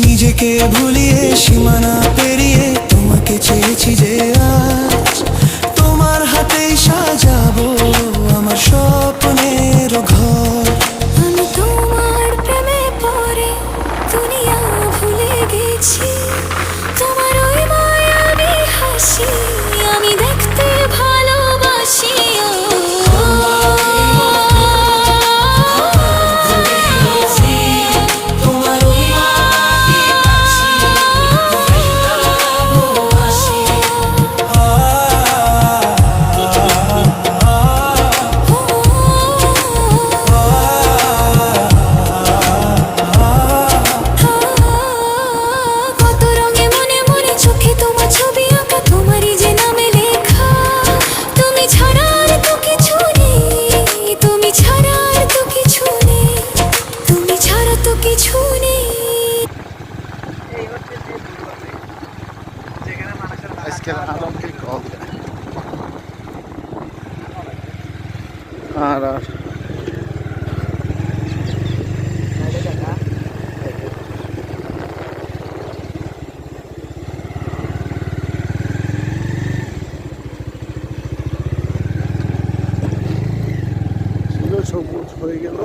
নিজেকে ভুলিয়ে সীমানা পেরিয়ে তোমাকে চেয়েছি যে আজ তোমার হাতেই সাজাবো আমার স্বপ্নের ঘর। আমি তোমার প্রেমে পড়ে দুনিয়া ভুলে গেছি, তোমার ওই মায়াবী হাসি আমি দেখতে ভালোবাসি। কত রঙে মনে মনে চোখে তোমার ছবি আঁকা, তোমারই যে নামে লেখা। তুমি ছাড়া আর তো কিছু নেই, তুমি ছাড়া আর তো কিছু নেই, তুমি ছাড়া তো কিছু নেই। আজকের আলমকে কল আর সবুজ হয়ে গেল।